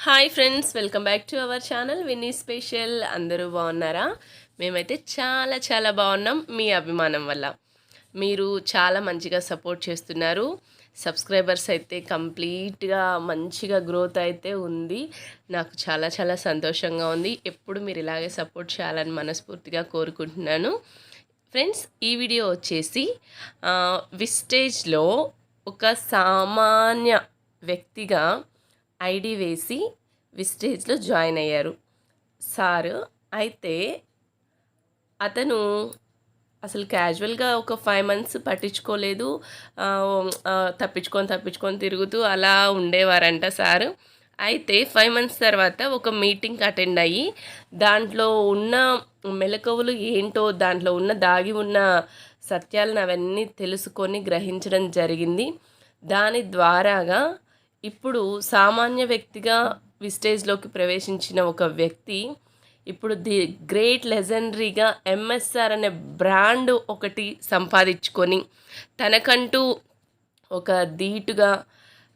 Hi friends, welcome back to our channel Vinni special. అందరూ బాగున్నారా? మేమైతే చాలా చాలా బాగున్నాం. మీ అభిమానం వల్ల మీరు చాలా మంచిగా సపోర్ట్ చేస్తున్నారు. సబ్స్క్రైబర్స్ అయితే కంప్లీట్గా మంచిగా గ్రోత్ అయితే ఉంది. నాకు చాలా చాలా సంతోషంగా ఉంది. ఎప్పుడు మీరు ఇలాగే సపోర్ట్ చేయాలని మనస్ఫూర్తిగా కోరుకుంటున్నాను. ఫ్రెండ్స్, ఈ వీడియో వచ్చేసి విస్టేజ్లో ఒక సామాన్య వ్యక్తిగా ఐడి వేసి విస్టేజ్లో జాయిన్ అయ్యారు సార్. అయితే అతను అసలు క్యాజువల్గా ఒక 5 months పట్టించుకోలేదు. తప్పించుకొని తిరుగుతూ అలా ఉండేవారంట సార్. అయితే 5 months తర్వాత ఒక మీటింగ్ అటెండ్ అయ్యి దాంట్లో ఉన్న మెలకువలు ఏంటో, దాంట్లో ఉన్న దాగి ఉన్న సత్యాలను అవన్నీ తెలుసుకొని గ్రహించడం జరిగింది. దాని ద్వారాగా ఇప్పుడు సామాన్య వ్యక్తిగా విస్టేజ్లోకి ప్రవేశించిన ఒక వ్యక్తి ఇప్పుడు ది గ్రేట్ లెజెండరీగా ఎంఎస్ఆర్ అనే బ్రాండ్ ఒకటి సంపాదించుకొని తనకంటూ ఒక ధీటుగా,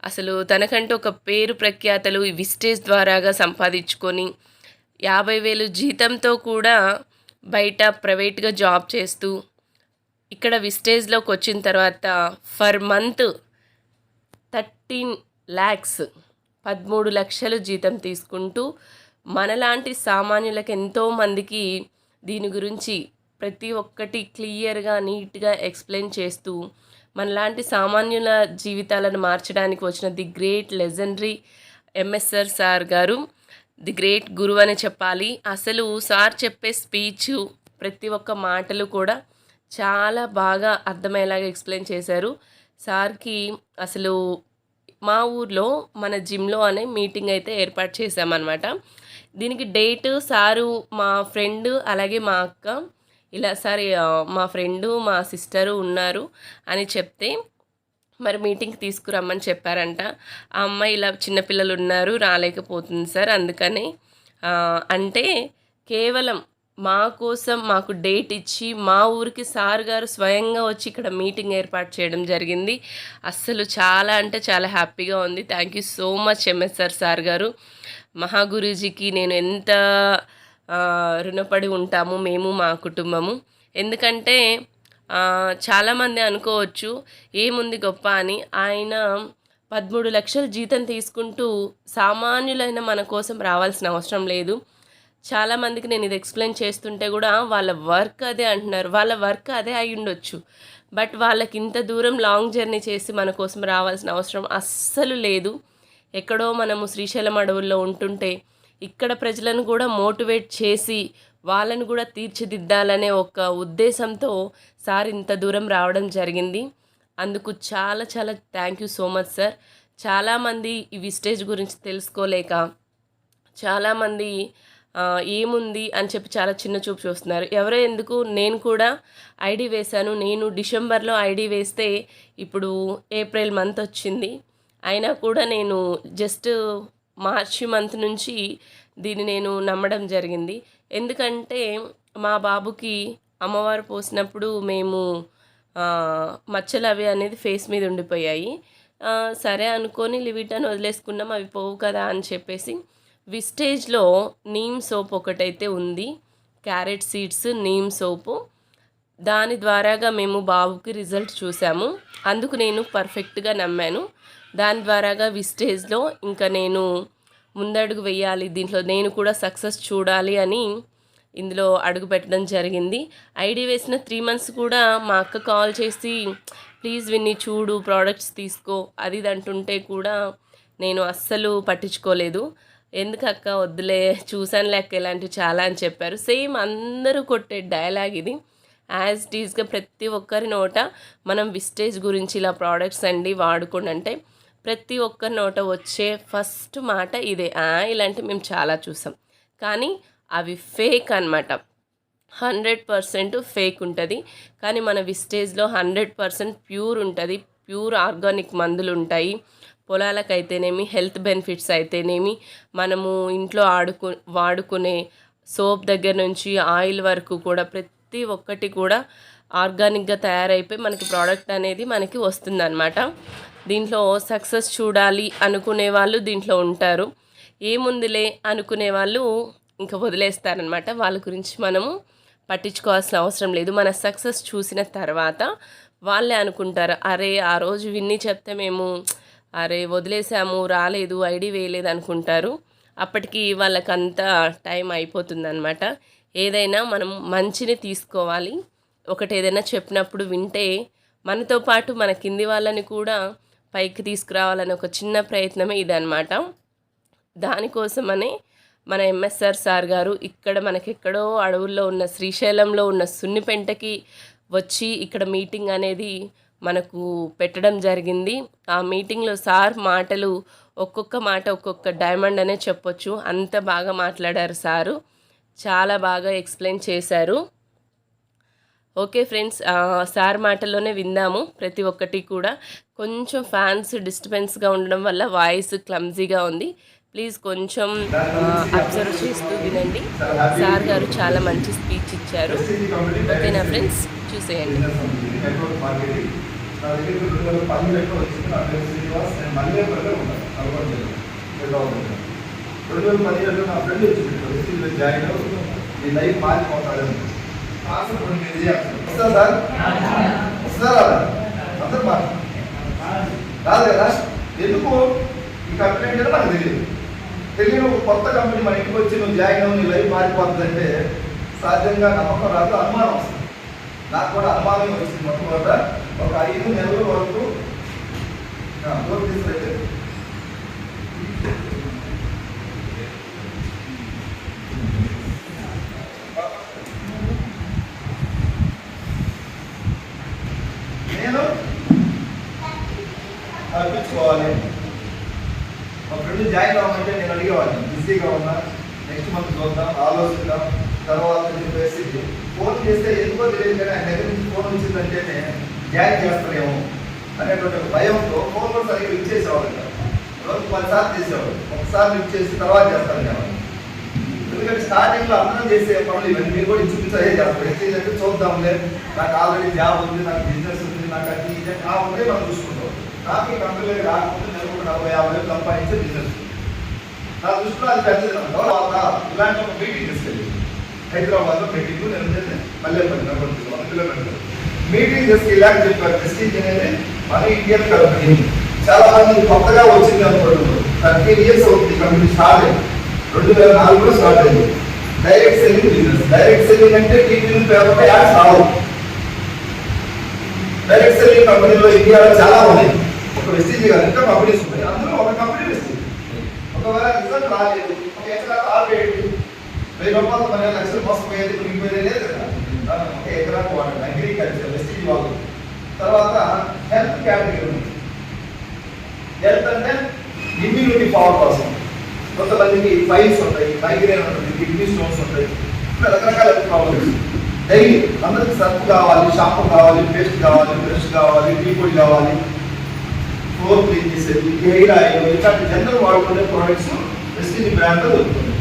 అసలు తనకంటూ ఒక పేరు ప్రఖ్యాతలు ఈ విస్టేజ్ ద్వారాగా సంపాదించుకొని 50,000 జీతంతో కూడా బయట ప్రైవేట్గా జాబ్ చేస్తూ ఇక్కడ విస్టేజ్లోకి వచ్చిన తర్వాత ఫర్ మంత్ 13 lakhs 13 లక్షలు జీతం తీసుకుంటూ మనలాంటి సామాన్యులకు ఎంతోమందికి దీని గురించి ప్రతి ఒక్కటి క్లియర్గా నీట్గా ఎక్స్ప్లెయిన్ చేస్తూ మనలాంటి సామాన్యుల జీవితాలను మార్చడానికి వచ్చిన the great legendary MSR sir గారు ది గ్రేట్ గురువు అని చెప్పాలి. అసలు సార్ చెప్పే స్పీచ్ ప్రతి ఒక్క మాటలు కూడా చాలా బాగా అర్థమయ్యేలాగా ఎక్స్ప్లెయిన్ చేశారు. సార్కి అసలు మా ఊర్లో మన జిమ్లో అనే మీటింగ్ అయితే ఏర్పాటు చేశామన్నమాట. దీనికి డేట్ సారు మా ఫ్రెండ్ అలాగే మా అక్క ఇలా సార్ మా ఫ్రెండు మా సిస్టరు ఉన్నారు అని చెప్తే మరి మీటింగ్కి తీసుకురమ్మని చెప్పారంట. ఆ అమ్మాయి ఇలా చిన్నపిల్లలు ఉన్నారు రాలేకపోతుంది సార్ అందుకని అంటే కేవలం మా కోసం మాకు డేట్ ఇచ్చి మా ఊరికి సార్ గారు స్వయంగా వచ్చి ఇక్కడ మీటింగ్ ఏర్పాటు చేయడం జరిగింది. అస్సలు చాలా అంటే చాలా హ్యాపీగా ఉంది. Thank you so much MSR sir గారు. మహాగురూజీకి నేను ఎంత రుణపడి ఉంటాము మేము మా కుటుంబము. ఎందుకంటే చాలామంది అనుకోవచ్చు ఏముంది గొప్ప అని. ఆయన 13 లక్షల జీతం తీసుకుంటూ సామాన్యులైన మన కోసం రావాల్సిన అవసరం లేదు. చాలామందికి నేను ఇది ఎక్స్ప్లెయిన్ చేస్తుంటే కూడా వాళ్ళ వర్క్ అదే అంటున్నారు. వాళ్ళ వర్క్ అదే అయి ఉండొచ్చు, బట్ వాళ్ళకి ఇంత దూరం లాంగ్ జర్నీ చేసి మన కోసం రావాల్సిన అవసరం అస్సలు లేదు. ఎక్కడో మనము శ్రీశైలం అడవుల్లో ఉంటుంటే ఇక్కడ ప్రజలను కూడా మోటివేట్ చేసి వాళ్ళను కూడా తీర్చిదిద్దాలనే ఒక ఉద్దేశంతో సార్ ఇంత దూరం రావడం జరిగింది. అందుకు చాలా చాలా thank you so much sir. చాలామంది ఈ విస్టేజ్ గురించి తెలుసుకోలేక చాలామంది ఏముంది అని చెప్పి చాలా చిన్న చూపు చూస్తున్నారు. ఎవరో ఎందుకు, నేను కూడా ఐడి వేశాను. నేను డిసెంబర్లో ఐడి వేస్తే ఇప్పుడు ఏప్రిల్ మంత్ వచ్చింది. అయినా కూడా నేను జస్ట్ మార్చి మంత్ నుంచి దీన్ని నేను నమ్మడం జరిగింది. ఎందుకంటే మా బాబుకి అమ్మవారు పోసినప్పుడు మేము మచ్చలు అవి అనేది ఫేస్ మీద ఉండిపోయాయి. సరే అనుకొని లివిటన్ వదిలేసుకున్నాం, అవి పోవు కదా అని చెప్పేసి విస్టేజ్లో నీమ్ సోప్ ఒకటైతే ఉంది, క్యారెట్ సీడ్స్ నీమ్ సోపు. దాని ద్వారాగా మేము బాబుకి రిజల్ట్ చూసాము. అందుకు నేను పర్ఫెక్ట్గా నమ్మాను. దాని ద్వారాగా విస్టేజ్లో ఇంకా నేను ముందడుగు వేయాలి, దీంట్లో నేను కూడా సక్సెస్ చూడాలి అని ఇందులో అడుగు పెట్టడం జరిగింది. ఐడి వేసిన 3 months కూడా మా అక్క కాల్ చేసి ప్లీజ్ విన్ని చూడు, ప్రోడక్ట్స్ తీసుకో అది ఇది అంటుంటే కూడా నేను అస్సలు పట్టించుకోలేదు. ఎందుకు అక్క వద్దులే, చూసాను లెక్క ఇలాంటివి చాలా అని చెప్పారు. సేమ్ అందరూ కొట్టే డైలాగ్ ఇది. యాజ్ ఇట్ ఈస్గా ప్రతి ఒక్కరి నోట మనం విస్టేజ్ గురించి ఇలా ప్రోడక్ట్స్ అండి వాడుకోండి అంటే ప్రతి ఒక్కరి నోట వచ్చే ఫస్ట్ మాట ఇదే. ఇలాంటివి మేము చాలా చూసాం, కానీ అవి ఫేక్ అన్నమాట. 100% ఫేక్ ఉంటుంది. కానీ మన విస్టేజ్లో 100% ప్యూర్ ఉంటుంది. ప్యూర్ ఆర్గానిక్ మందులు ఉంటాయి. పొలాలకైతేనేమి, హెల్త్ బెనిఫిట్స్ అయితేనేమి, మనము ఇంట్లో వాడుకునే సోప్ దగ్గర నుంచి ఆయిల్ వరకు కూడా ప్రతి ఒక్కటి కూడా ఆర్గానిక్గా తయారైపోయి మనకి ప్రోడక్ట్ అనేది మనకి వస్తుందన్నమాట. దీంట్లో సక్సెస్ చూడాలి అనుకునే వాళ్ళు దీంట్లో ఉంటారు. ఏముందిలే అనుకునే వాళ్ళు ఇంకా వదిలేస్తారనమాట. వాళ్ళ గురించి మనము పట్టించుకోవాల్సిన అవసరం లేదు. మన సక్సెస్ చూసిన తర్వాత వాళ్ళే అనుకుంటారు, అరే ఆ రోజు విన్ని చెప్తే మేము అరే వదిలేసాము, రాలేదు, ఐడి వేయలేదు అనుకుంటారు. అప్పటికి వాళ్ళకంతా టైం అయిపోతుందన్నమాట. ఏదైనా మనం మంచిని తీసుకోవాలి. ఒకటి ఏదైనా చెప్పినప్పుడు వింటే మనతో పాటు మన కింది వాళ్ళని కూడా పైకి తీసుకురావాలని ఒక చిన్న ప్రయత్నమే ఇదన్నమాట. దానికోసమనే మన ఎంఎస్ఆర్ సార్ గారు ఇక్కడ మనకెక్కడో అడవుల్లో ఉన్న శ్రీశైలంలో ఉన్న సున్నిపెంటకి వచ్చి ఇక్కడ మీటింగ్ అనేది మనకు పెట్టడం జరిగింది. ఆ మీటింగ్లో సార్ మాటలు ఒక్కొక్క మాట ఒక్కొక్క డైమండ్ అనే చెప్పొచ్చు. అంత బాగా మాట్లాడారు సారు, చాలా బాగా ఎక్స్ప్లెయిన్ చేశారు. ఓకే ఫ్రెండ్స్, సార్ మాటల్లోనే విందాము ప్రతి ఒక్కటి కూడా. కొంచెం ఫ్యాన్స్ డిస్టర్బెన్స్గా ఉండడం వల్ల వాయిస్ క్లమ్జీగా ఉంది. ప్లీజ్ కొంచెం అబ్జర్వ్ చేస్తూ వినండి. సార్ గారు చాలా మంచి స్పీచ్ ఇచ్చారు. ఓకేనా ఫ్రెండ్స్, చూసేయండి. ఎందుకు ఈ కంపెనీ అంటే నాకు తెలియని ఒక కొత్త కంపెనీ మన ఇంటికి వచ్చి నువ్వు జాయిన్ అవ్వు నీ లైఫ్ మారిపోతుందంటే సహజంగా నమ్మకం రాదు, అనుమానం వస్తుంది. నాకు కూడా అనుమానం వచ్చింది. మొట్టమొదట ఒక 5 నెలల వరకు తీసుకెళ్ళి నేను అర్పించుకోవాలి. మా ఫ్రెండ్ జాయిన్ అవ్వమంటే నేను అడిగేవాడిని, బిజీగా ఉన్నా, నెక్స్ట్ మంత్ చూద్దాం, ఆలోచిద్దాం, తర్వాత చెప్పేసి ఫోన్ చేస్తే ఎందుకో తెలియదు కానీ ఆయన దగ్గర నుంచి ఫోన్ వచ్చిందంటేనే జాయిన్ చేస్తారేమో అనేటువంటి ఒక భయంతో ఫోన్ కూడా సరిగ్గా లిఫ్ట్ చేసేవాళ్ళు. రోజు 10 సార్లు చేసేవాడు, ఒకసారి లిఫ్ట్ చేసి తర్వాత చేస్తాను నేను. ఎందుకంటే స్టార్టింగ్లో అందరం చేసే పనులు ఇవన్నీ మీరు కూడా చూపించే చేస్తారు. ఏంటంటే చూద్దాంలే, నాకు ఆల్రెడీ జాబ్ ఉంది, నాకు బిజినెస్ ఉంది, నాకు అది ఇది ఉంటే మనం చూసుకుంటాం. నాకు ఈ కంపెనీలో రాకపోతే నేను ఒక 40-50 సంపాదించే బిజినెస్ నా దృష్టిలో అది పెద్దది. ఇలాంటి ఒక మీటింగ్ తీసుకెళ్ళి హైదరాబాద్లో మీటింగ్ నేను మల్లేపల్లి 1 కిలోమీటర్ మీటింగ్ తీసుకెళ్ళాక చెప్పారు, ప్రెస్టీజ్ అనేది మన ఇండియన్ కంపెనీ, చాలా మంది కొత్తగా వచ్చింది అనుకుంటున్నారు. 13 years అవుతుంది కంపెనీ స్టార్ట్ అయింది. 2004లో స్టార్ట్ అయింది. Direct selling business. Direct selling అంటే టీవీ పేపర్లో యాడ్స్ రావు. డైరెక్ట్ సెల్లింగ్ కంపెనీలో ఇండియాలో చాలా ఉన్నాయి. ఒక వెస్టీజ్ కాదు, ఇంకా కంపెనీస్ ఉన్నాయి. అందులో ఒక కంపెనీ వెస్టీజ్. ఒకవేళ రిజల్ట్ రాలేదు, ఒక ఎకరా ఆపేయండి, 1000 రూపాయలు 12 లక్షలు మోసపోయేది మునిగిపోయేది లేదు కదా. ఒక ఎకరాకు వాడండి, అగ్రికల్చర్ వెస్టీజ్ వాళ్ళు. తర్వాత హెల్త్ కేటగిరీ ఉంది. హెల్త్ అంటే ఇమ్యూనిటీ పవర్ కోసం. కొంతమందికి ఫైల్స్ ఉంటాయి, మైగ్రేన్ ఉంటుంది, కిడ్నీ స్టోన్స్ ఉంటాయి, రకరకాల ప్రాబ్లమ్స్. డైలీ అందరికి సర్ఫ్ కావాలి, షాంపూ కావాలి, పేస్ట్ కావాలి, బ్రష్ కావాలి, టీ పొడి కావాలి, ఫ్లోర్ క్లీన్ చేసేది, హెయిర్ ఆయిల్, ఇట్లాంటి జనరల్ వాడుకునే ప్రోడక్ట్స్ వెస్టీజ్ బ్రాండ్లో దొరుకుతుంది.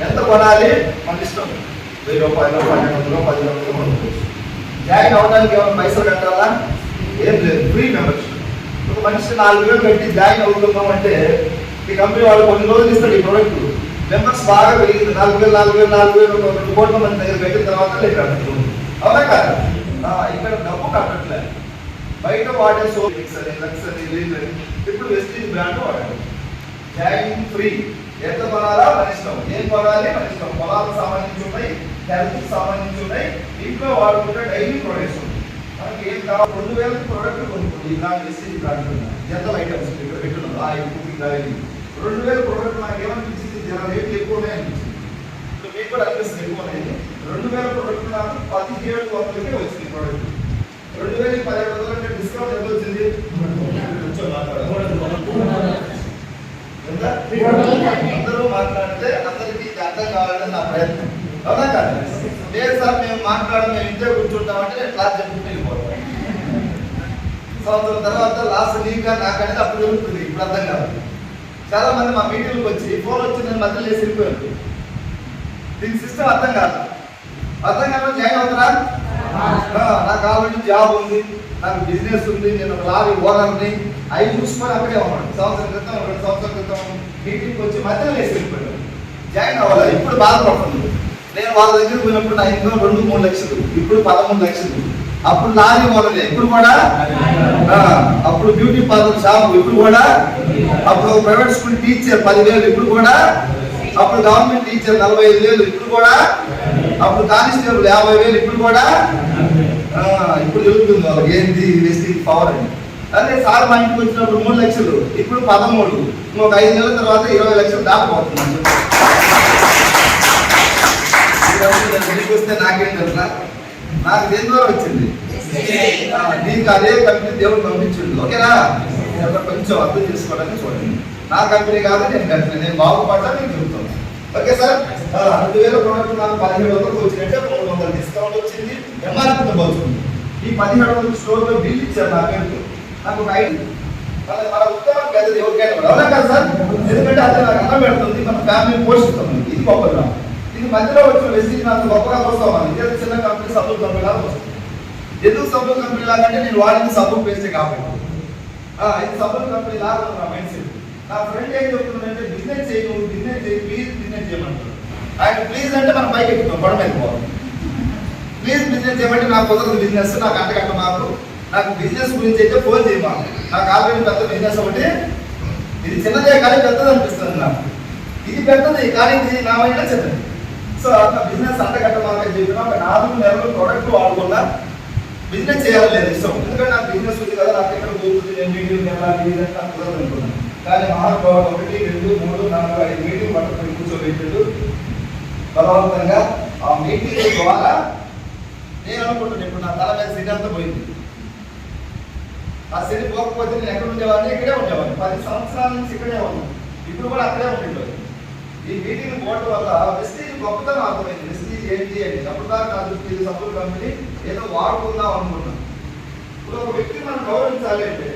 ఎంత కొనాలి మన ఇష్టం, 1000 రూపాయలు, 1200, 10,000 కొనుక్కోవచ్చు. జాయిన్ అవ్వడానికి ఏమైనా పైసలు కట్టాలా? ఏం లేదు, ఫ్రీ మెంబర్షిప్. ఒక మనిషి 4,000 పెట్టి జాయిన్ అవుతున్నాం అంటే ఈ కంపెనీ వాళ్ళు కొన్ని రోజులు ఇస్తాడు ఈ ప్రోడక్ట్. మెంబర్స్ బాగా పెరిగింది, 4,000 2 కోట్ల మంది దగ్గర పెట్టిన తర్వాత లేదు అన్నట్టు. అవునా కాదు? ఇక్కడ డబ్బు కట్టట్లేదు. బయట వాడే సోప్స్ అని, లక్స్ అని, లీజ్ అని, ఇప్పుడు వెస్టీజ్ బ్రాండ్ వాడాలి. Join free. ఎంత కొనాలా మన ఇష్టం, ఏం కొనాలి మన ఇష్టం. పొలాలకు సంబంధించి ఉన్నాయి, హెల్త్కి సంబంధించి ఉన్నాయి, ఇంట్లో వాడుకుంటే డైలీ ప్రొడక్ట్స్ ఉన్నాయి. మనకి ఏం కావాలి, 2,000 ప్రోడక్ట్లు కొనుక్కోండి. ఇలాంటి వెస్టీజ్ బ్రాండ్ జనరల్ ఐటమ్స్ ఇక్కడ పెట్టున్నాం. ఆయిల్, కుకింగ్ ఆయిల్, 2,000 ప్రోడక్ట్ నాకు ఏమనిపించింది, రేట్లు ఎక్కువనే అనిపించింది. ఇప్పుడు మీకు కూడా అనిపిస్తుంది ఎక్కువనే. 2,000 ప్రోడక్ట్ నాకు 17,000 వచ్చింది ప్రోడక్ట్. 2,000కి 17,000 అంటే డిస్కౌంట్ ఎంత వచ్చింది? అందరూ మాట్లాడితే అందరికీ అర్థం కావాలని నా ప్రయత్నం. అవునా కాదు? లేదు సార్ మేము మాట్లాడడం, మేము ఇంతే కూర్చుంటామంటే నేను క్లాస్ చెప్పుకుంటూ వెళ్ళిపోతాను. సంవత్సరం తర్వాత లాస్ట్ నీకా నాకనేది అప్పుడు జరుగుతుంది. ఇప్పుడు అర్థం కాదు. చాలా మంది మా మీటింగ్కి వచ్చి ఫోన్ వచ్చిందని మధ్యలో చేసి వెళ్ళిపోయారు. దీనికి సిస్టమ్ అర్థం కాదు. అర్థం కాదు, జాయిన్ అవుతారా? నాకు ఆల్రెడీ జాబ్ ఉంది, నాకు బిజినెస్ ఉంది, నేను ఒక లారీ ఓనర్ని, అవి చూసుకొని అక్కడే ఉన్నాడు. సంవత్సరం క్రితం, 2 సంవత్సరాల క్రితం మీటింగ్కి వచ్చి మధ్యలో వేసి వెళ్ళిపోయాడు. జాయిన్ అవ్వాలి. ఇప్పుడు బాధపడుతుంది. నేను వాళ్ళ దగ్గర పోయినప్పుడు నా ఇన్కమ్ 2-3 లక్షలు, ఇప్పుడు 13 లక్షలు. అప్పుడు లారీ మొదలే, ఇప్పుడు కూడా అప్పుడు బ్యూటీ పార్లర్ షాప్, ఇప్పుడు కూడా అప్పుడు ప్రైవేట్ స్కూల్ టీచర్ 10,000, ఇప్పుడు కూడా అప్పుడు గవర్నమెంట్ టీచర్ 45,000, ఇప్పుడు కూడా అప్పుడు కానిస్టేబుల్ 50,000, ఇప్పుడు కూడా ఇప్పుడు జరుగుతుంది వాళ్ళకి ఏంటి వేస్ట్ పవర్ అని. అదే సార్ మా ఇంటికి వచ్చినప్పుడు 3 లక్షలు, ఇప్పుడు 13, ఇంకొక 5 నెలల తర్వాత 20 లక్షలు దాకపోతున్నాను. వస్తే నాకేం తెలుసా, నాకు దేని ద్వారా వచ్చింది, నీకు అదే కంపెనీ దేవుడు పంపించిండు. ఓకేనా, కొంచెం అర్థం చేసుకోవడానికి చూడండి. నా కంపెనీ కాదు, నేను కంపెనీ, నేను బాగుపడ్డా నేను చెబుతాను. ఓకే సార్, 2,000 ప్రోడక్ట్ నాకు 1,700 వచ్చినట్టే 300 డిస్కౌంట్ వచ్చింది, ఎంఆర్పీతో పోతుంది. ఈ 1,700 స్టోర్లో బిల్ ఇచ్చారు నా పేరుతో. నాకు ఒక ఐడి మన ఉత్తరం పెద్దది ఎవరికైనా కూడా, అవునా కదా సార్? ఎందుకంటే అది నాకు అన్నం పెడుతుంది, మన ఫ్యామిలీ పోషిస్తుంది. ఇది గొప్పగా. ఇది మధ్యలో వచ్చిన వెస్టీజ్ నాకు గొప్పగా వస్తామని, ఇదే చిన్న కంపెనీ సబ్బు కంపెనీ లాగా వస్తుంది. ఎందుకు సబ్బు కంపెనీ లాగా అంటే నేను వాడిన సబ్బు పేస్టే కాబట్టి. ఇది సబ్బు కంపెనీ లాగా నా మైండ్ సెట్. నా ఫ్రెండ్ ఏం చెప్తున్నాడంటే బిజినెస్ చేయి, నువ్వు బిజినెస్ చేయి, ప్లీజ్ బిజినెస్ చేయమంటారు. ఆయన ప్లీజ్ అంటే మనం పైకి ఎక్కుతాం, గొడవ అయిపోవాలి. ప్లీజ్ బిజినెస్ చేయమంటే నాకు కుదరదు బిజినెస్, నాకు అంటగట్ట నాకు బిజినెస్ గురించి అయితే ఫోన్ చేయమా. నాకు ఆల్రెడీ పెద్ద బిజినెస్ ఒకటి, ఇది చిన్నదే కానీ పెద్దది అనిపిస్తుంది నాకు. ఇది పెద్దది కానీ ఇది నా మైండ్లో చిన్నది. సో అట్లా బిజినెస్ అంటగట్టమాలని చెప్పిన ఒక 4 నెలలు ప్రొడక్ట్ వాడకుండా బిజినెస్ చేయాలి లేదు ఇష్టం. ఎందుకంటే నాకు బిజినెస్ ఉంది కదా, నాకు ఎక్కడ పోతుంది, నేను మీటింగ్ వెళ్ళాలి నాకు కుదరదు అనుకున్నాను. కానీ మహానుభావుడు 1, 2, 3, 4, 5 మీటింగ్ పట్టుకుని కూర్చోబెట్టాడు బలవంతంగా. ఆ మీటింగ్ ద్వారా నేను అనుకుంటున్నాను ఇప్పుడు నా తల మీద శని అంతా పోయింది. ఆ శని పోకపోతే నేను ఎక్కడ ఉండేవాడిని, ఇక్కడే ఉండేవాడిని. 10 సంవత్సరాల నుంచి ఇక్కడే ఉన్నాను, ఇప్పుడు కూడా అక్కడే ఉండేవాడిని. ఈ మీటింగ్ పోవడం వల్ల వెస్టీజ్ గొప్పతనం అర్థమైంది. వెస్టీజ్ ఏంటి అని అప్పుడు దాకా నా దృష్టి ఇది సబ్బుల కంపెనీ ఏదో వాడుకుందాం అనుకున్నాను. ఇప్పుడు ఒక వ్యక్తిని మనం గౌరవించాలి అంటే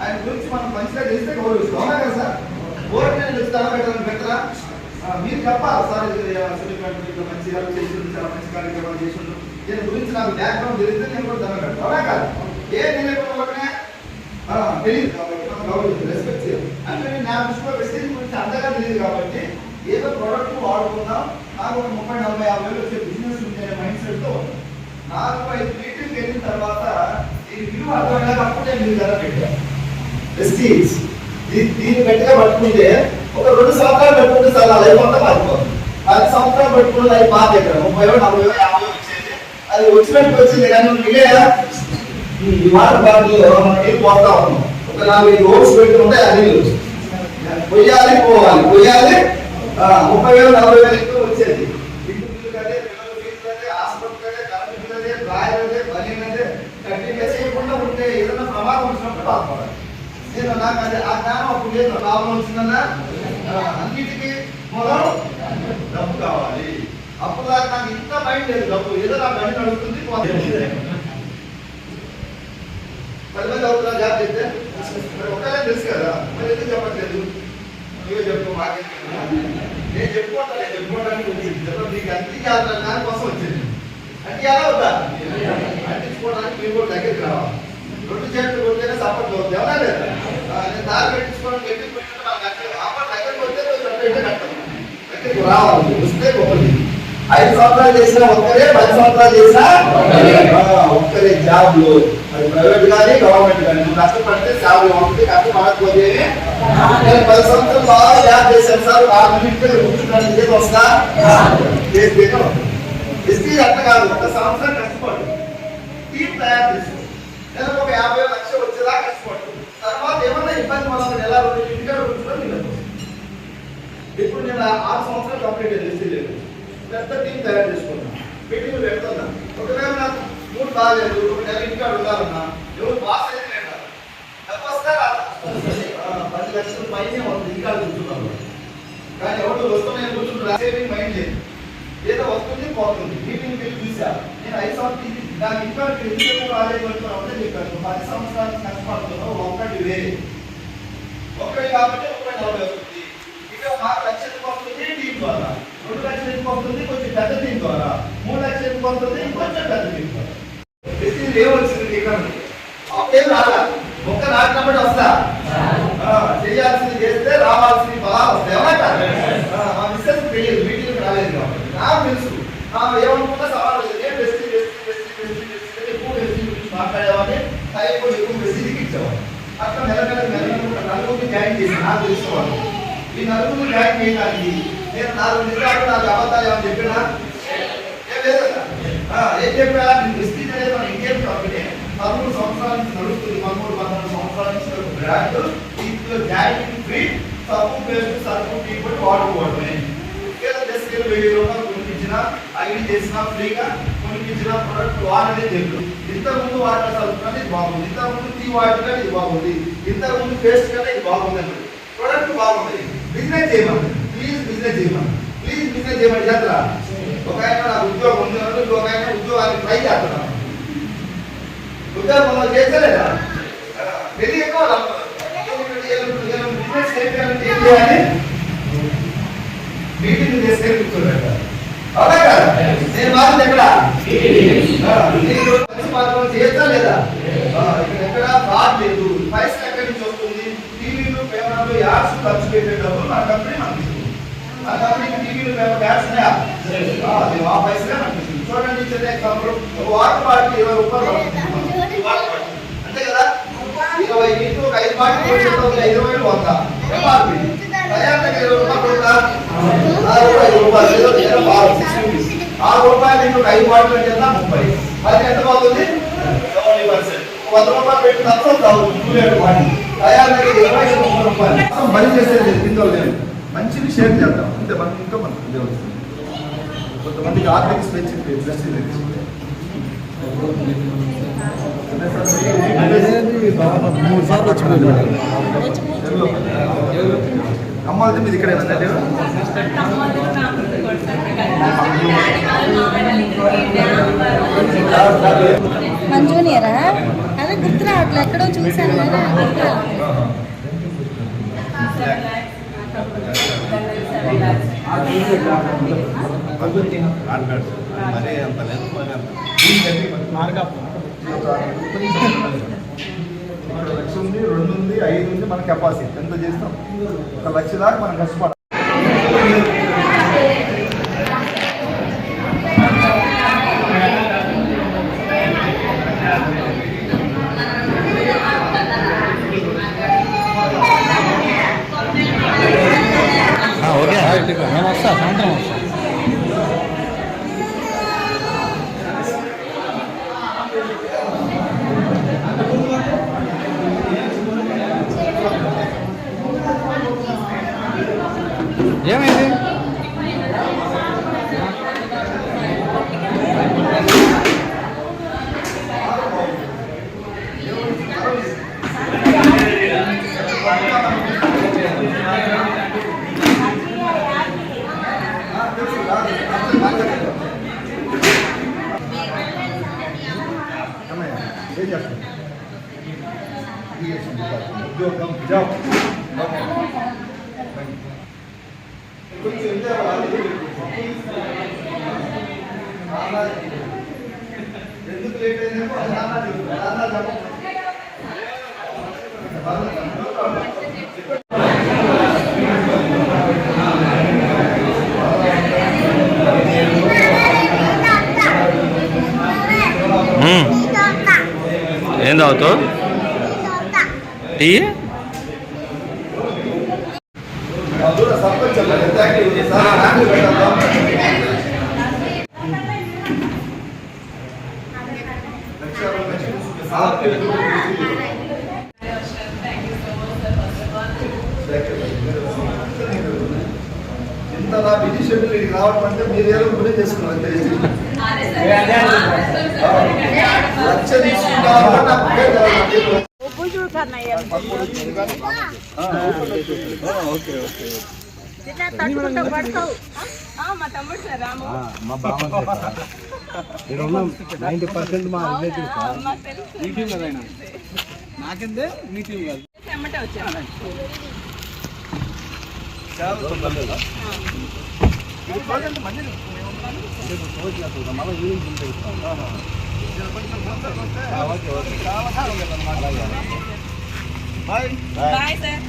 ఆయన గురించి మనం మంచిగా చేస్తే గౌరవిస్తాం, అవునా కదా సార్? ఓటు నేను తలపెట్టాలని పెట్టరా, మీరు చెప్పాలి సార్ ఇది మంచి హెల్ప్ చేసిండు, చాలా మంచి కార్యక్రమాలు చేసిండు, దీని గురించి నాకు బ్యాక్గ్రౌండ్ తెలిస్తే నేను కూడా దండ పెడతాను, అవునా కాదు? ఏం తెలియకుండా తెలియదు కాబట్టి మనం గౌరవించాలి, రెస్పెక్ట్ చేయాలి. అంటే నా దృష్టిలో వెస్టీజ్ గురించి అంతగా తెలియదు కాబట్టి ఏదో ప్రోడక్ట్ వాడుకుందాం, నాకు ఒక 30, 40, 50 వేలు వచ్చే బిజినెస్ ఉంటే మైండ్ సెట్తో 4-5 మీటింగ్ వెళ్ళిన తర్వాత దీని విలువ అర్థమయ్యాక అప్పుడే మీరు ధర పెట్టారు. వెస్టీజ్ దీన్ని గట్టిగా పట్టుకుంటే ఒక 2 సంవత్సరాలు పెట్టుకుంటే సార్ నా లైఫ్ అంతా మారిపోతుంది. 10 సంవత్సరాలు పెట్టుకున్న లైఫ్ పాత ఇక్కడ 30, 40, 50 వచ్చేది, అది వచ్చినట్టు వచ్చింది. కానీ మిగిలిన ఈ వాటర్ బాటిల్లో మనం నీళ్ళు పోతా ఉన్నాం, ఒక 4-5 రోడ్స్ పెట్టుకుంటే అది పొయ్యాలి పోవాలి, పొయ్యాలి 30,000, 40,000 ఎక్కువ వచ్చేది. ఇంటి బిల్లు కదే, పిల్లల ఫీజు కదే, హాస్పిటల్ కదే, కరెంట్ బిల్ అదే, డ్రాయర్ అదే, బనీన్ అదే, కంటిన్యూ చేయకుండా ఉంటే ఏదైనా ప్రమాదం వచ్చినప్పుడు బాధపడాలి. నేను నాకు అది ఆ జ్ఞానం అప్పుడు లేదు. లాభం వచ్చిందన్నా అన్నిటికీ మూలం డబ్బు కావాలి. అప్పుడు దాకా నాకు ఇంత మైండ్ లేదు. డబ్బు ఏదో నా బండి నడుస్తుంది, 10 మంది అవుతున్నా జాబ్ చేస్తే ఒకళ్ళే తెలుసు కదా, మరి ఎందుకు చెప్పట్లేదు? నువ్వే చెప్పు, నేను చెప్పుకోవడానికి వచ్చింది. నీకు అంటించాలి దానికోసం వచ్చింది. అంటే ఎలా అవుతా అంటించుకోవడానికి మీరు కూడా దగ్గరికి రావాలి. 2 చేతులు కొడితేనే సపోర్ట్ అవుతుంది, ఎవరా లేదా? నేను దారి పెట్టించుకోవడం గట్టికి పోయినట్టు నాకు కట్టలేదు. అప్పుడు దగ్గరికి వస్తే సపరేట్గా కట్టాలి, దగ్గరికి రావాలి, వస్తే గొప్పది. 5 సంవత్సరాలు చేసినా ఒక్కరే, 10 సంవత్సరాలు చేసినా ఒక్కరే. జాబ్లు అది ప్రైవేట్ కానీ గవర్నమెంట్ కానీ నువ్వు కష్టపడితే జాబ్లు ఉంటుంది, కష్టపడకపోతే నేను 10 సంవత్సరాలు బాగా జాబ్ చేశాను సార్, 4 మినిట్లు కూర్చుంటాను, చేతి వస్తా చేస్తేనే వెస్టీజ్ అట్లా కాదు. 1 సంవత్సరం కష్టపడు, టీం తయారు చేసుకో, నెలకు ఒక 50 లక్షలు వచ్చేదా కష్టపడు. తర్వాత ఏమన్నా ఇబ్బంది మనం నెల 2 ఇంటికాడ కూర్చుంటాం. ఇప్పుడు నేను 6 సంవత్సరాలు కంప్లీట్ అయ్యింది వెస్టీజ్ లేదు. పెద్ద టీం తయారు చేసుకున్నాను, మీటింగ్లు పెడుతున్నా. ఒకవేళ నాకు మూడు బాగాలేదు, ఒక నెల ఇంటికాడ ఉండాలన్నా ఎవరు బాస్ అయితే లేదా డబ్బు వస్తారా? 10 లక్షల పైనే ఉంది ఇంటికాడ కూర్చున్నాను. కానీ ఎవరు వస్తున్నాయి కూర్చుంటారు, సేవింగ్ మైండ్ లేదు. ఏదో వస్తుంది పోతుంది. మీటింగ్ వెళ్ళి చూసా నేను 5 సంవత్సరాలు నాకు ఇంకా ఎందుకు రాలేదు అంటే చెప్పాను. 10 సంవత్సరాలు కష్టపడుతున్నావు, ఒక్కటి వేరే ఒక్కటి కాబట్టి 30-40 వస్తుంది. ఇంకా మాకు లక్షలు వస్తుంది టీం ద్వారా, 2 లక్షలు ఎందుకు వస్తుంది కొంచెం పెద్ద టీం ద్వారా, 3 లక్షలు ఎందుకు వస్తుంది కొంచెం పెద్ద టీం ద్వారా. ఏమొచ్చింది ఇక్కడ అప్పుడేం రాలా, మొక్క నాటినప్పుడు వస్తా, చేయాల్సింది చేస్తే రావాల్సింది బలాలు వస్తాయి. అవునా కాదు? మా మిస్సెస్ తెలియదు, మీటింగ్ రాలేదు కాబట్టి నాకు తెలుసు. ఏమనుకున్నా సవాల్ లేదు, నేను ఎక్కువ మాట్లాడేవాడిని, ఎక్కువ మెసేజ్కి ఇచ్చేవాడు. అట్లా నలుగురిని జాయిన్ చేసి నాకు తెలుసుకోవాలి. ఈ నలుగురిని జాయిన్ చేయడానికి నేను 4 నిమిషాలు నాకు అబద్ధాలు ఏమని చెప్పినా ఏం లేదు కదా. ఏం చెప్పా, నేను ప్రెస్టీజ్ అనేది మన ఇండియన్ కంపెనీ 13 సంవత్సరాల నుంచి నడుస్తుంది. 13-14 సంవత్సరాల నుంచి బ్రాండ్ దీంట్లో జాయినింగ్ ఫ్రీ, సబ్బు పేస్ట్ సర్ఫ్ టీ కూడా వాడుకోవడమే. ఏదో జస్ట్ 1000 రూపాయలు కొనిపించిన ఐడి చేసిన ఫ్రీగా కొనిపించిన ప్రొడక్ట్ వాడనే చెప్పు. ఇంతకుముందు వాటర్ సర్ఫ్ కానీ ఇది బాగుంది, ఇంతకుముందు టీ వాటర్ కానీ ఇది బాగుంది, ఇంతకుముందు పేస్ట్ కానీ ఇది బాగుంది అన్నది. ప్రొడక్ట్ బాగుంది, బిజినెస్ చేయమని ప్లీజ్, బిజినెస్ చేయమని ప్లీజ్, బిజినెస్ చేయమని చేస్తారా? ఒక ఆయన నాకు ఉద్యోగం ఉంది అన్నట్టు, ఒక ఆయన ఉద్యోగానికి ట్రై చేస్తున్నాను. ఉద్యోగం చేస్తలేదా? పెళ్లి ఎక్కువ బిజినెస్ చేయాలంటే ఏం చేయాలి? మీటింగ్ చేస్తే కూర్చోబెట్ట. అవునా కదా? నేను మాత్రం ఎక్కడ చేస్తా లేదా? ఇక్కడ ఎక్కడ ఫ్రాడ్ లేదు. పైసలు ఎక్కడి నుంచి వస్తుంది? టీవీలు పేపర్లు యాడ్స్ ఖర్చు పెట్టేటప్పుడు నా కంపెనీ మనకి ఆ కంపెనీకి టీవీలు పేపర్ యాడ్స్ ఉన్నాయా? ఆ పైసలే మనకి చూడండి. చిన్న ఎగ్జాంపుల్, ఒక వాటర్ బాటిల్ 20 రూపాయలు అంతే కదా. 20 లీటర్లు ఒక 5 బాటిల్ 20 వంద ఎంఆర్పి. తయారు దగ్గర 20 రూపాయలు కొడతా, 5 రూపాయలు 6 రూపాయలు ఇంకొక 5 బాటిల్ అంటే 30. అది ఎంత పోతుంది? 70%. 100 రూపాయలు పెట్టి తప్ప తయారు దగ్గర 20 రూపాయలు. పని చేసేది కింద లేదు, మంచిని షేర్ చేద్దాం అంటే మనకి ఇంకా మనకు ఇదే వస్తుంది. కొంతమందికి ఆర్థిక స్వేచ్ఛ అమ్మాలి. మీది ఇక్కడే మంజూనియరా? అదే గుర్తు రావట్లేదు, ఎక్కడో చూసాను కదా. లక్ష ఉంది, 2 ఉంది, 5 ఉంది. మన కెపాసిటీ ఎంత చేస్తాం? 1 లక్ష దాకా మనం కష్టపడాలి. నేను వస్తా, సాయంత్రం వస్తా. ఏమైంది? ఉద్యోగం జాబ్ ఎందుకు లేట్ అయిందేమో ఏం తాగుతావు? టీ? ఇంత నా బిజీ షెడ్యూల్ ఇక్కడికి రావడం అంటే మీరు ఏదో కూడా చేసుకున్నారు తెలిసి లక్ష తీసుకుంటారు. మా బామ్మ 90% మా రిలేటివ్ మీటింగ్ కదా, నాకిందే మీటింగ్ కాదు. Bye bye sir.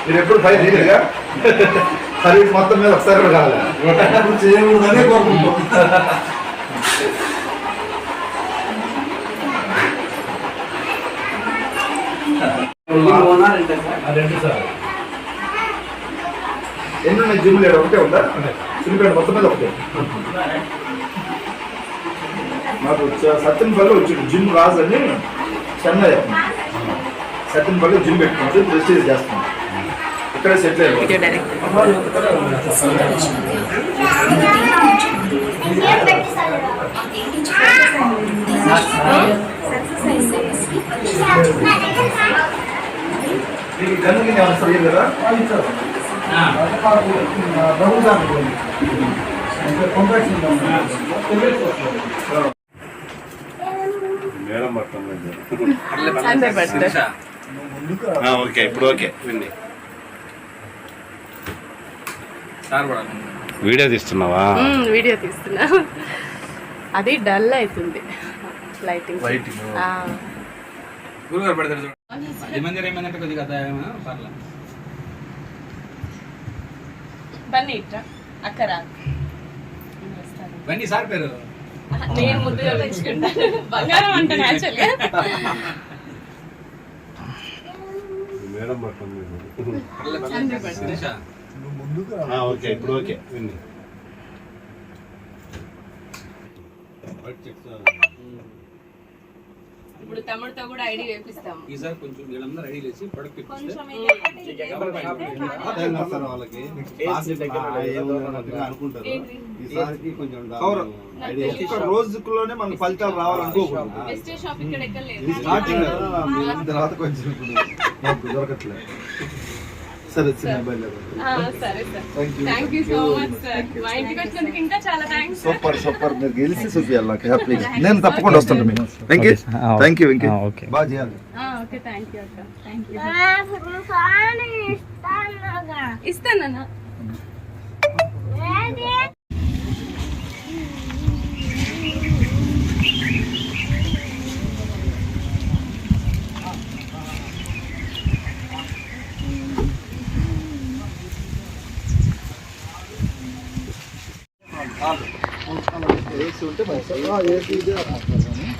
మీరు ఎప్పుడు ఫైల్ చేయలేగా సర్వీస్ మొత్తం మీద ఒకసారి కూడా కావాలి చేయకూడదనే కోరుకుంటాం. ఎన్ని ఉన్నాయి జిమ్ లేడు? ఒకటే ఉందా? సిలిపేట మొత్తం మీద ఒకటే. మాకు సత్యనపల్లి వచ్చింది జిమ్ రాజు అని చెన్నై. సత్యనపల్లి జిమ్ పెట్టుకుంటూ ప్రెస్టీజ్ చేస్తున్నాం. ఇక్కడ సెటిల్ అయ్యారు. మీకు గన్నుకి అవసరం లేదు కదా? ఓకే ఇప్పుడు ఓకే వీడియో తీస్తున్నావా? వీడియో తీస్తున్నా. అది డల్ అవుతుంది లైటింగ్. గురుగారు పెడతారు చూడండి. మందిరం ఏమైనా కొద్దిగా పర్లేదు. బన్నీ ఇట్రా అక్కరా బన్నీ సార్ పేరు నేను ముద్దుగా తెచ్చుకుంటాను. బంగారం అంటాను యాక్చువల్గా. ఓకే ఇప్పుడు ఓకే ఇప్పుడు తమ్ముడితో కూడా ఐడి వేపిస్తాము. ఈసారి కొంచెం వీళ్ళందరూ రెడీ చేసి ప్రొడక్ట్ రోజులోనే మనకు ఫలితాలు రావాలనుకోకూడదు. తర్వాత కొంచెం దొరకట్లేదు. సరే సూపర్ సూపర్. మీరు గెలిచి చూపించాలి నాకు హ్యాపీగా. నేను తప్పకుండా వస్తాను. థ్యాంక్ యూ బాగా చేయాలి. ఇస్తానన్నా.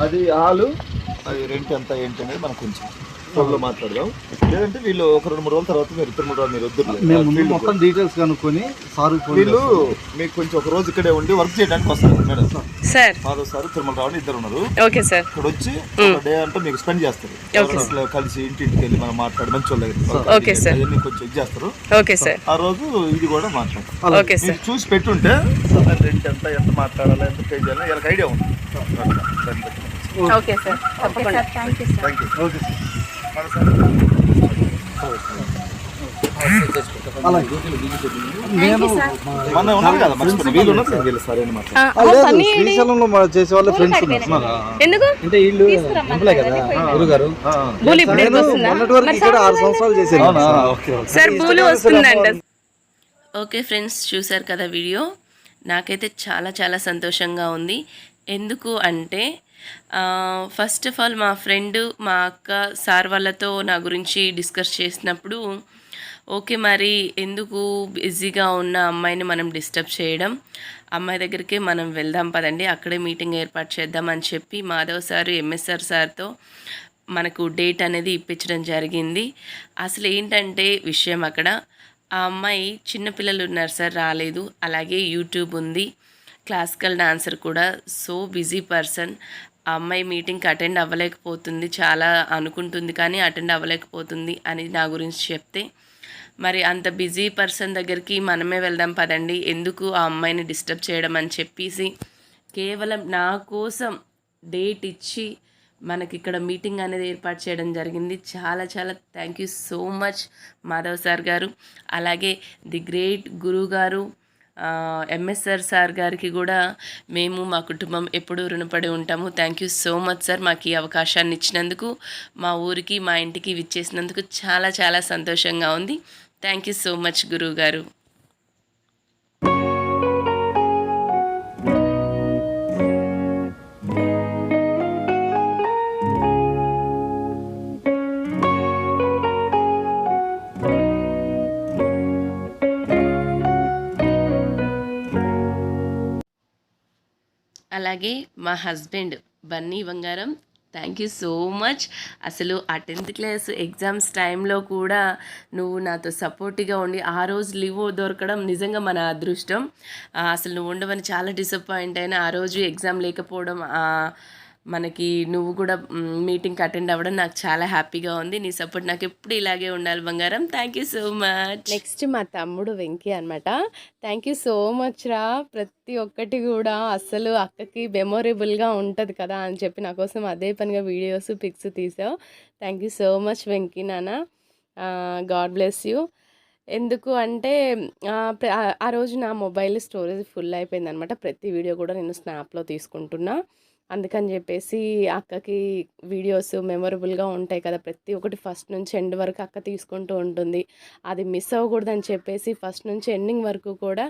అది హాలు, అది రెంట్ ఎంత ఏంటి అనేది మనకు కొంచెం ఫోన్లో మాట్లాడదాం. లేదంటే వీళ్ళు ఒక 2-3 రోజుల తర్వాత మీరు మీరు వద్దు మొత్తం డీటెయిల్స్ కనుక్కొని సార్ వీళ్ళు మీకు కొంచెం ఒక రోజు ఇక్కడే ఉండి వర్క్ చేయడానికి వస్తారు madam. Sir Madhav sir Tirumala Rao ఇద్దరు ఉన్నారు. Okay sir. ఇక్కడ వచ్చి ఒక డే అంటే మీకు స్పెండ్ చేస్తారు. కలిసి ఇంటింటికి వెళ్ళి మనం మాట్లాడి మంచి వాళ్ళ ఓకే సార్. అవన్నీ కొంచెం ఇది చేస్తారు. Okay sir. ఆ రోజు ఇది కూడా మాట్లాడతారు. Okay sir. చూసి పెట్టుంటే రెంట్ ఎంత మాట్లాడాలి, ఎంత పే చేయాలి వీళ్ళకి ఐడియా ఉంది. ఓకే సార్ తప్పకుండా. Thank you. Okay sir. మన ఉన్నారు కదా మర్చిపోయి వీళ్ళు ఉన్నారు వీళ్ళు సరే శ్రీశైలంలో చేసే వాళ్ళ ఫ్రెండ్స్ ఉన్నారు. ఎందుకు అంటే వీళ్ళు ఎంప్లాయ్ కదా గురుగారు. మొన్నటి వరకు ఇక్కడ 6 సంవత్సరాలు చేశారు సార్. బూలు వస్తుందంట. ఓకే ఫ్రెండ్స్, చూసారు కదా వీడియో. నాకైతే చాలా చాలా సంతోషంగా ఉంది. ఎందుకు అంటే ఫస్ట్ ఆఫ్ ఆల్ మా ఫ్రెండ్ మా అక్క సార్ వాళ్ళతో నా గురించి డిస్కస్ చేసినప్పుడు ఓకే మరి ఎందుకు బిజీగా ఉన్న అమ్మాయిని మనం డిస్టర్బ్ చేయడం, అమ్మాయి దగ్గరికే మనం వెళ్దాం పదండి, అక్కడే మీటింగ్ ఏర్పాటు చేద్దాం అని చెప్పి మాధవ్ సారు ఎంఎస్ఆర్ సార్తో మనకు డేట్ అనేది ఇప్పించడం జరిగింది. అసలు ఏంటంటే విషయం అక్కడ ఆ అమ్మాయి చిన్నపిల్లలు ఉన్నారు సార్, రాలేదు. అలాగే యూట్యూబ్ ఉంది, క్లాసికల్ డాన్సర్ కూడా. So busy person. ఆ అమ్మాయి మీటింగ్కి అటెండ్ అవ్వలేకపోతుంది, చాలా అనుకుంటుంది కానీ అటెండ్ అవ్వలేకపోతుంది అని నా గురించి చెప్తే, మరి అంత బిజీ పర్సన్ దగ్గరికి మనమే వెళ్దాం పదండి, ఎందుకు ఆ అమ్మాయిని డిస్టర్బ్ చేయడం అని చెప్పేసి కేవలం నా కోసం డేట్ ఇచ్చి మనకి ఇక్కడ మీటింగ్ అనేది ఏర్పాటు చేయడం జరిగింది. చాలా చాలా thank you so much Madhav sir గారు. అలాగే ది గ్రేట్ గురువు గారు ఎంఎస్ఆర్ సార్ గారికి కూడా మేము మా కుటుంబం ఎప్పుడూ రుణపడి ఉంటాము. Thank you so much sir, మాకు ఈ అవకాశాన్ని ఇచ్చినందుకు, మా ఊరికి మా ఇంటికి విచ్చేసినందుకు చాలా చాలా సంతోషంగా ఉంది. థ్యాంక్ యూ సో మచ్ గురువు గారు. అలాగే మా హస్బెండ్ బన్నీ బంగారం, థ్యాంక్ యూ సో మచ్. అసలు ఆ 10th క్లాస్ ఎగ్జామ్స్ టైంలో కూడా నువ్వు నాతో సపోర్టివ్గా ఉండి ఆ రోజు లీవ్ దొరకడం నిజంగా మన అదృష్టం. అసలు నువ్వు ఉండవని చాలా డిసప్పాయింట్ అయినా ఆ రోజు ఎగ్జామ్ లేకపోవడం, మనకి నువ్వు కూడా మీటింగ్కి అటెండ్ అవ్వడం నాకు చాలా హ్యాపీగా ఉంది. నీ సపోర్ట్ నాకు ఎప్పుడు ఇలాగే ఉండాలి బంగారం. Thank you so much. Next మా తమ్ముడు వెంకీ అనమాట. థ్యాంక్ యూ సో మచ్ రా. ప్రతి ఒక్కటి కూడా అసలు అక్కకి మెమొరబుల్గా ఉంటుంది కదా అని చెప్పి నా కోసం అదే పనిగా వీడియోస్ పిక్స్ తీసావు. Thank you so much Venky నాన్న. God bless you. ఎందుకు అంటే ఆ రోజు నా మొబైల్ స్టోరేజ్ ఫుల్ అయిపోయింది అనమాట. ప్రతి వీడియో కూడా నేను స్నాప్లో తీసుకుంటున్నా. అందుకని చెప్పేసి అక్కకి వీడియోస్ మెమొరబుల్గా ఉంటాయి కదా, ప్రతి ఒక్కటి ఫస్ట్ నుంచి ఎండ్ వరకు అక్క తీసుకుంటూ ఉంటుంది. అది మిస్ అవ్వకూడదని చెప్పేసి ఫస్ట్ నుంచి ఎండింగ్ వరకు కూడా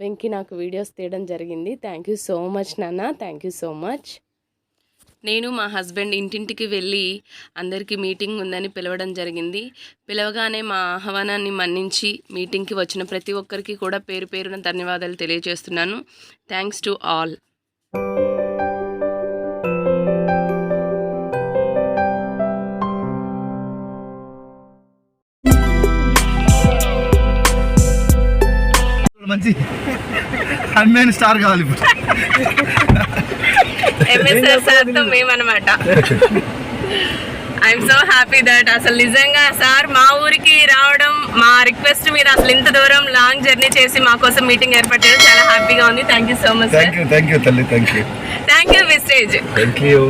వెంకీ నాకు వీడియోస్ తీయడం జరిగింది. థ్యాంక్ యూ సో మచ్ నాన్న. Thank you so much. నేను మా హస్బెండ్ ఇంటింటికి వెళ్ళి అందరికీ మీటింగ్ ఉందని పిలవడం జరిగింది. పిలవగానే మా ఆహ్వానాన్ని మన్నించి మీటింగ్కి వచ్చిన ప్రతి ఒక్కరికి కూడా పేరు పేరున ధన్యవాదాలు తెలియజేస్తున్నాను. Thanks to all. మంచి అన్మెయిన్ స్టార్ కావాలి ఇప్పుడు. ఎంఎస్ఆర్ సార్తో మేమన్నమాట. ఐఎమ్ సో హ్యాపీ దట్ అసలు నిజంగా సార్ మా ఊరికి రావడం, మా రిక్వెస్ట్ మీద అసలు ఇంత దూరం లాంగ్ జర్నీ చేసి మా కోసం మీటింగ్ ఏర్పాటు చేయడం చాలా హ్యాపీగా ఉంది. Thank you so much. Thank you తల్లి. థ్యాంక్ యూ థ్యాంక్ యూ విస్టేజ్. Thank you.